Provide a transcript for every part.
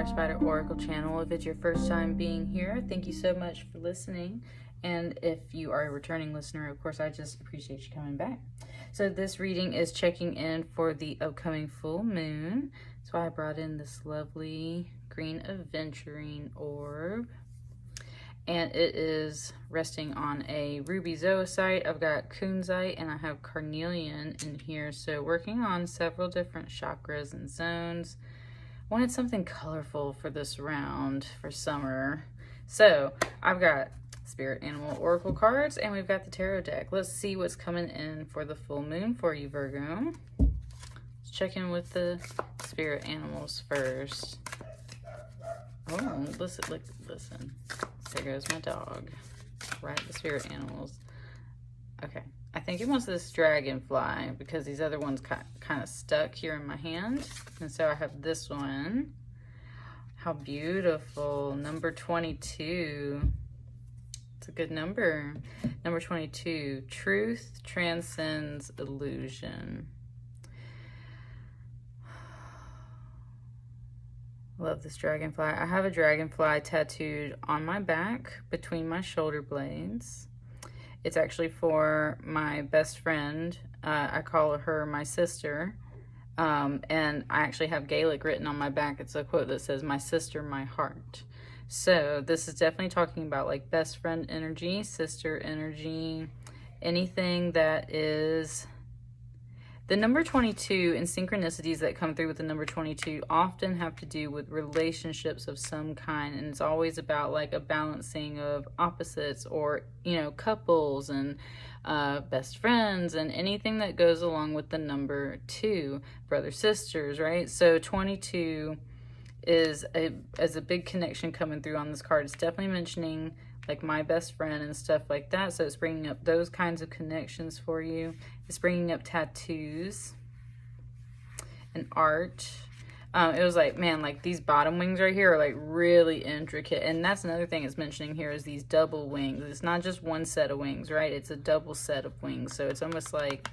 Sapphire Spider Oracle channel. If it's your first time being here, thank you so much for listening. And if you are a returning listener, of course, I just appreciate you coming back. So this reading is checking in for the upcoming full moon. That's why I brought in this lovely green Aventurine Orb. And it is resting on a ruby zoisite. I've got Kunzite and I have Carnelian in here. So working on several different chakras and zones. Wanted something colorful for this round for summer. So I've got Spirit Animal Oracle cards and we've got the tarot deck. Let's see what's coming in for the full moon for you, Virgo. Let's check in with the spirit animals first. Oh, listen. There goes my dog. Right, the spirit animals. Okay, I think it wants this dragonfly because these other ones kind of stuck here in my hand. And so I have this one. How beautiful. Number 22. It's a good number. Number 22. Truth transcends illusion. Love this dragonfly. I have a dragonfly tattooed on my back between my shoulder blades. It's actually for my best friend. I call her my sister. And I actually have Gaelic written on my back. It's a quote that says, "My sister, my heart." So this is definitely talking about like best friend energy, sister energy, anything that is... The number 22 and synchronicities that come through with the number 22 often have to do with relationships of some kind. And it's always about like a balancing of opposites or, you know, couples and best friends and anything that goes along with the number 2, brother, sisters, right? So 22 is a big connection coming through on this card. It's definitely mentioning like my best friend and stuff like that. So it's bringing up those kinds of connections for you. It's bringing up tattoos and art. It was like, man, like these bottom wings right here are like really intricate. And that's another thing it's mentioning here is these double wings. It's not just one set of wings, right? It's a double set of wings. So it's almost like,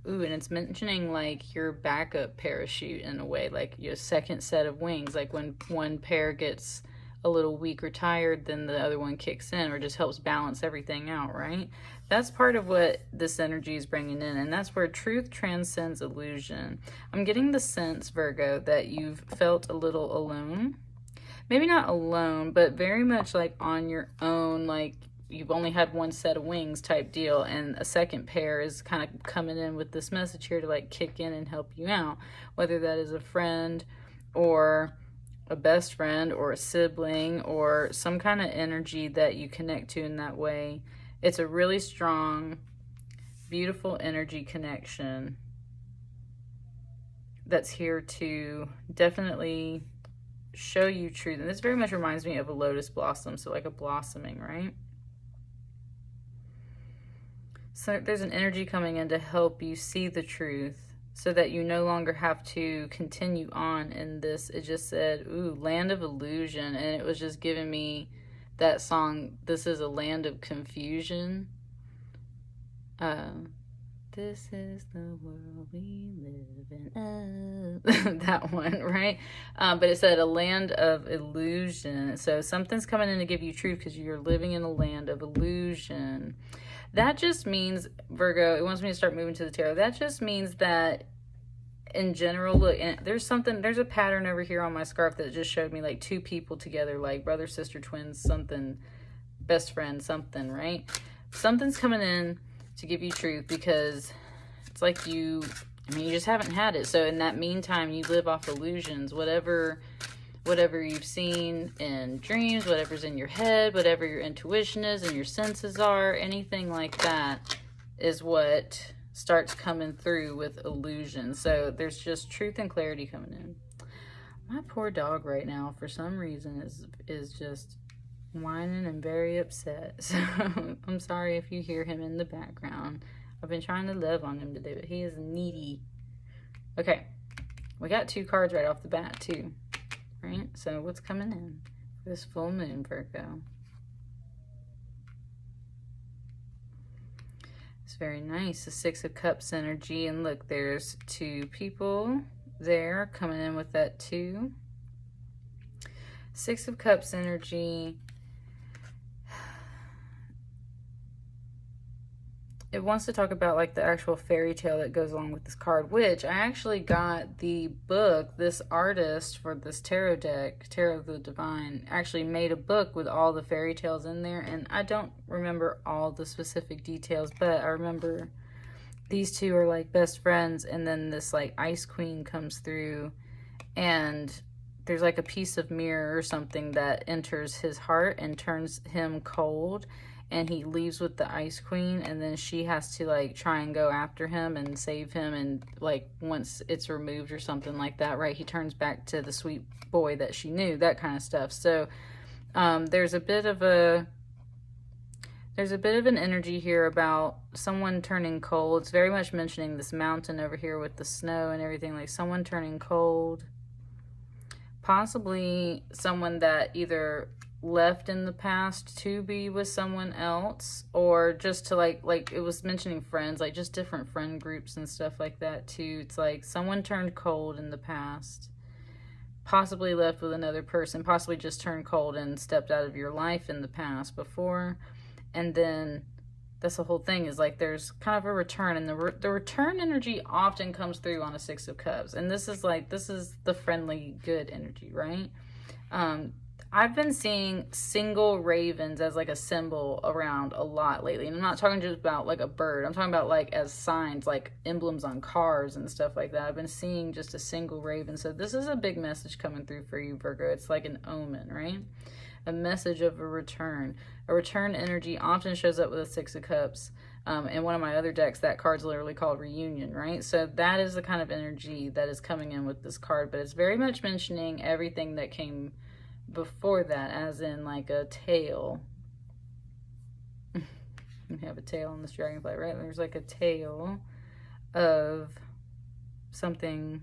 ooh, and it's mentioning like your backup parachute in a way, like your second set of wings. Like when one pair gets a little weak or tired, then the other one kicks in or just helps balance everything out, right? That's part of what this energy is bringing in, and that's where truth transcends illusion. I'm getting the sense, Virgo, that you've felt a little alone. Maybe not alone, but very much like on your own, like you've only had one set of wings type deal, and a second pair is kind of coming in with this message here to like kick in and help you out, whether that is a friend or a best friend or a sibling or some kind of energy that you connect to in that way. It's a really strong, beautiful energy connection that's here to definitely show you truth. And this very much reminds me of a lotus blossom, so like a blossoming, right? So there's an energy coming in to help you see the truth, so that you no longer have to continue on in this. It just said, ooh, land of illusion. And it was just giving me that song, This Is a Land of Confusion. This is the world we live in. That one, right? But it said a land of illusion. So something's coming in to give you truth because you're living in a land of illusion. That just means, Virgo, it wants me to start moving to the tarot. That just means that in general, look, and there's a pattern over here on my scarf that just showed me like two people together, like brother, sister, twins, something, best friend, something, right? Something's coming in to give you truth because it's like you just haven't had it. So in that meantime, you live off illusions, whatever you've seen in dreams, whatever's in your head, whatever your intuition is and your senses are, anything like that is what starts coming through with illusion. So there's just truth and clarity coming in. My poor dog right now, for some reason, is just whining and very upset. So I'm sorry if you hear him in the background. I've been trying to love on him today, but he is needy. Okay, we got 2 cards right off the bat too. Right, so what's coming in for this full moon, Virgo? It's very nice, the 6 of Cups energy, and look, there's 2 people there coming in with that 2. Six of Cups energy. It wants to talk about like the actual fairy tale that goes along with this card, which I actually got the book. This artist for this tarot deck, Tarot of the Divine, actually made a book with all the fairy tales in there, and I don't remember all the specific details, but I remember these two are like best friends, and then this like ice queen comes through, and there's like a piece of mirror or something that enters his heart and turns him cold, and he leaves with the ice queen, and then she has to like try and go after him and save him, and like once it's removed or something like that, right, he turns back to the sweet boy that she knew, that kind of stuff. So there's a bit of an energy here about someone turning cold. It's very much mentioning this mountain over here with the snow and everything, like someone turning cold. Possibly someone that either left in the past to be with someone else, or just to like it was mentioning friends, like just different friend groups and stuff like that too. It's like someone turned cold in the past, possibly left with another person, possibly just turned cold and stepped out of your life in the past before, and then that's the whole thing, is like there's kind of a return, and the return energy often comes through on a Six of Cups, and this is the friendly good energy, right? I've been seeing single ravens as like a symbol around a lot lately. And I'm not talking just about like a bird. I'm talking about like as signs, like emblems on cars and stuff like that. I've been seeing just a single raven. So this is a big message coming through for you, Virgo. It's like an omen, right? A message of a return. A return energy often shows up with a Six of Cups. In one of my other decks, that card's literally called Reunion, right? So that is the kind of energy that is coming in with this card. But it's very much mentioning everything that came before that, as in like a tail. You have a tail on this dragonfly, right? There's like a tail of something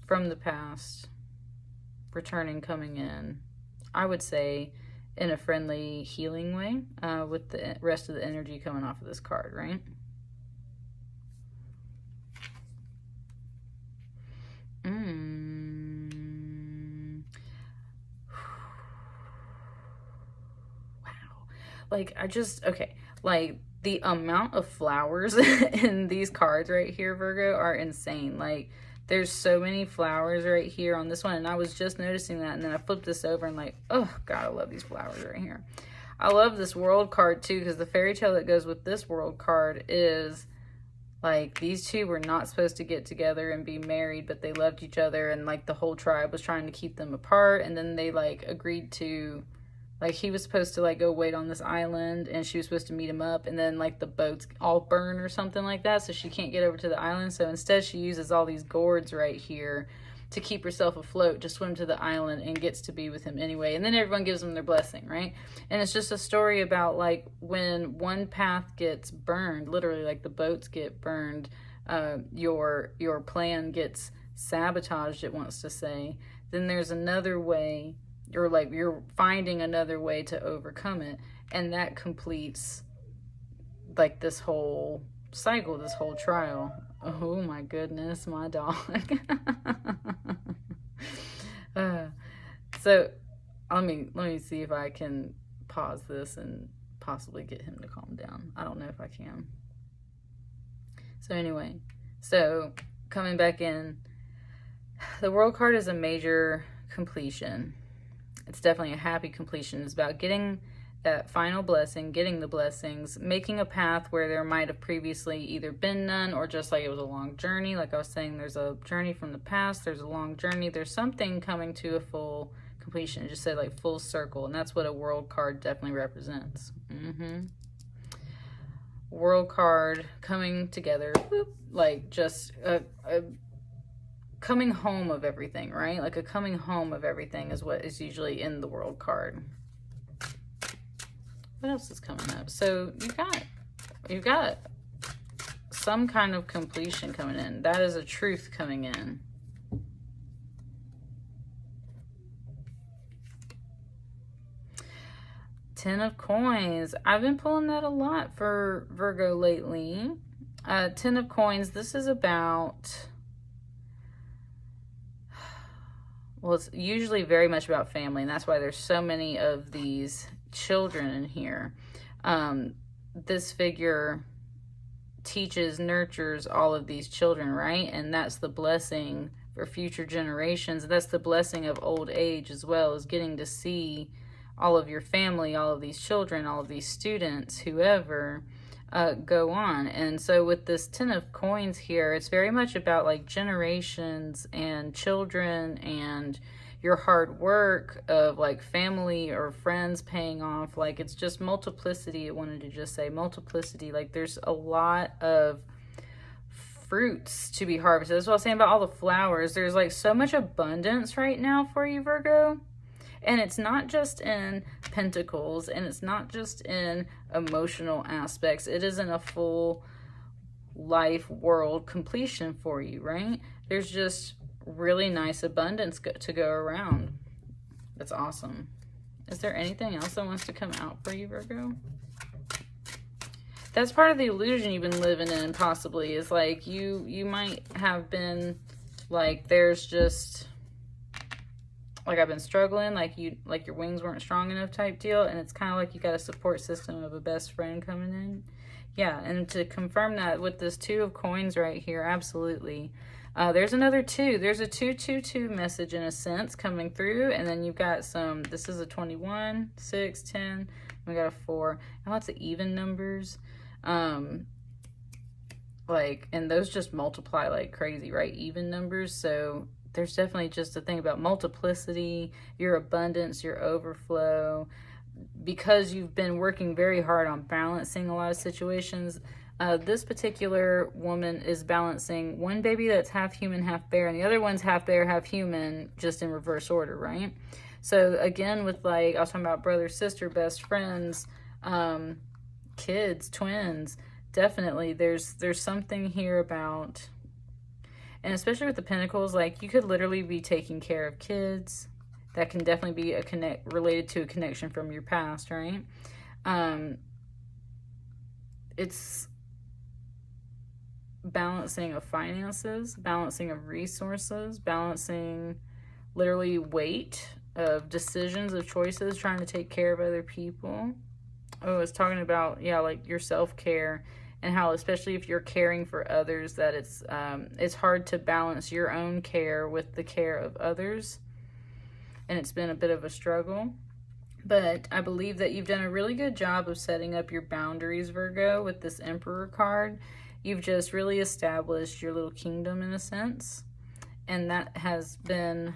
from the past returning, coming in, I would say in a friendly, healing way, with the rest of the energy coming off of this card, right? Like, okay, like, the amount of flowers in these cards right here, Virgo, are insane. Like, there's so many flowers right here on this one, and I was just noticing that, and then I flipped this over, and like, oh, God, I love these flowers right here. I love this world card, too, because the fairy tale that goes with this world card is, like, these two were not supposed to get together and be married, but they loved each other, and, like, the whole tribe was trying to keep them apart, and then they, like, agreed to... Like, he was supposed to, like, go wait on this island, and she was supposed to meet him up, and then, like, the boats all burn or something like that, so she can't get over to the island. So instead, she uses all these gourds right here to keep herself afloat, to swim to the island, and gets to be with him anyway. And then everyone gives them their blessing, right? And it's just a story about, like, when one path gets burned, literally, like, the boats get burned, your plan gets sabotaged, it wants to say, then there's another way, or like you're finding another way to overcome it, and that completes like this whole cycle, this whole trial. Oh my goodness, my dog. So let me see if I can pause this and possibly get him to calm down. I don't know if I can. So anyway, so coming back in, the world card is a major completion. It's definitely a happy completion. It's about getting that final blessing, getting the blessings, making a path where there might have previously either been none, or just like it was a long journey. Like I was saying, there's a journey from the past, there's a long journey, there's something coming to a full completion. It just said like full circle, and that's what a world card definitely represents. World card coming together, whoop, like just a coming home of everything, right? Like a coming home of everything is what is usually in the world card. What else is coming up? So you've got some kind of completion coming in. That is a truth coming in. Ten of Coins. I've been pulling that a lot for Virgo lately. Ten of Coins. This is about Well, it's usually very much about family, and that's why there's so many of these children in here. This figure teaches, nurtures all of these children, right? And that's the blessing for future generations. That's the blessing of old age as well, is getting to see all of your family, all of these children, all of these students, whoever, go on. And so with this 10 of coins here, it's very much about like generations and children and your hard work of like family or friends paying off. Like it's just multiplicity. I wanted to just say multiplicity. Like there's a lot of fruits to be harvested. That's what I was saying about all the flowers. There's like so much abundance right now for you, Virgo. And it's not just in pentacles, and it's not just in emotional aspects. It is in a full life world completion for you, right? There's just really nice abundance to go around. That's awesome. Is there anything else that wants to come out for you, Virgo? That's part of the illusion you've been living in, possibly, is like you might have been like, there's just like, I've been struggling, like your wings weren't strong enough type deal, and it's kind of like you got a support system of a best friend coming in. Yeah, and to confirm that with this 2 of coins right here, absolutely. There's another 2. There's a 222 message in a sense coming through, and then you've got some, this is a 21, 6, 10, we got a 4, and lots of even numbers. Like, and those just multiply like crazy, right? Even numbers. So there's definitely just a thing about multiplicity, your abundance, your overflow, because you've been working very hard on balancing a lot of situations. This particular woman is balancing one baby that's half human, half bear, and the other one's half bear, half human, just in reverse order, right? So again, with like, I was talking about brother, sister, best friends, kids, twins, definitely there's something here about, and especially with the pentacles, like you could literally be taking care of kids. That can definitely be related to a connection from your past, right? It's balancing of finances, balancing of resources, balancing literally weight of decisions, of choices, trying to take care of other people. Oh, I was talking about, yeah, like your self-care, and how, especially if you're caring for others, that it's hard to balance your own care with the care of others. And it's been a bit of a struggle. But I believe that you've done a really good job of setting up your boundaries, Virgo, with this Emperor card. You've just really established your little kingdom in a sense. And that has been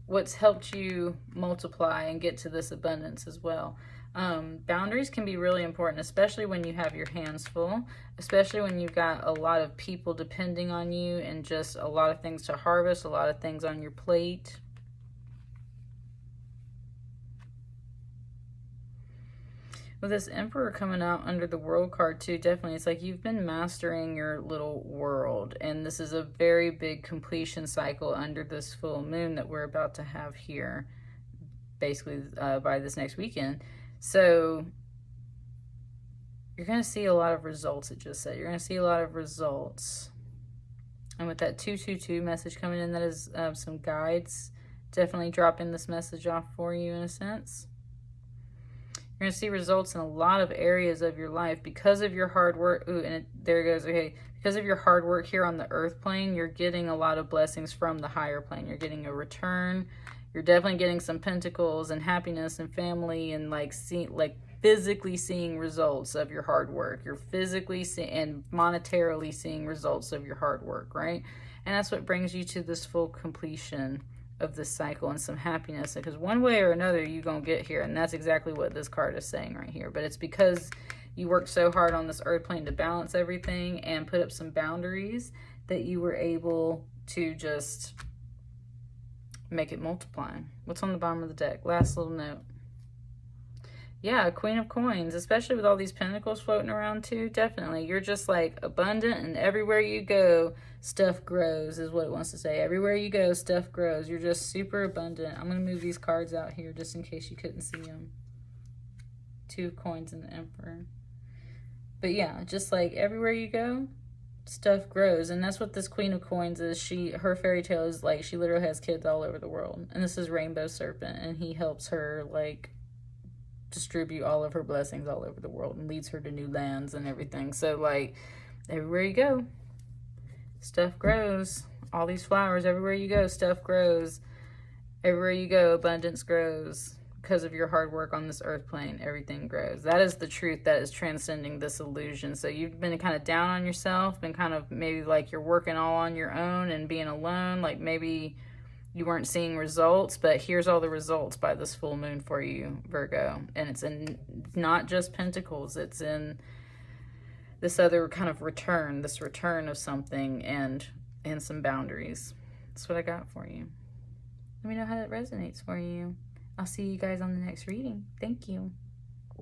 what's helped you multiply and get to this abundance as well. Boundaries can be really important, especially when you have your hands full, especially when you've got a lot of people depending on you and just a lot of things to harvest, a lot of things on your plate. With this Emperor coming out under the World card too, definitely, it's like you've been mastering your little world. And this is a very big completion cycle under this full moon that we're about to have here, basically by this next weekend. So you're going to see a lot of results, it just said. You're going to see a lot of results. And with that 222 message coming in, that is some guides definitely dropping this message off for you in a sense. You're going to see results in a lot of areas of your life because of your hard work. Ooh, and there it goes. Okay, because of your hard work here on the earth plane, you're getting a lot of blessings from the higher plane. You're getting a return. You're definitely getting some pentacles and happiness and family, and like physically seeing results of your hard work. You're physically and monetarily seeing results of your hard work, right? And that's what brings you to this full completion of this cycle and some happiness, because one way or another you're gonna get here, and that's exactly what this card is saying right here. But it's because you worked so hard on this earth plane to balance everything and put up some boundaries that you were able to just make it multiply. What's on the bottom of the deck? Last little note. Yeah, Queen of Coins, especially with all these pentacles floating around too. Definitely, you're just like abundant, and everywhere you go, stuff grows, is what it wants to say. Everywhere you go, stuff grows. You're just super abundant. I'm going to move these cards out here just in case you couldn't see them. 2 of Coins and the Emperor. But yeah, just like everywhere you go, stuff grows. And that's what this Queen of Coins is. Her fairy tale is like she literally has kids all over the world. And this is Rainbow Serpent, and he helps her like distribute all of her blessings all over the world and leads her to new lands and everything. So like everywhere you go, stuff grows. All these flowers, everywhere you go, stuff grows. Everywhere you go, abundance grows. Because of your hard work on this earth plane, everything grows. That is the truth that is transcending this illusion. So you've been kind of down on yourself, been kind of maybe like you're working all on your own and being alone. Like maybe you weren't seeing results, but here's all the results by this full moon for you, Virgo. And it's in not just Pentacles, it's in this other kind of return, this return of something and some boundaries. That's what I got for you. Let me know how that resonates for you. I'll see you guys on the next reading. Thank you.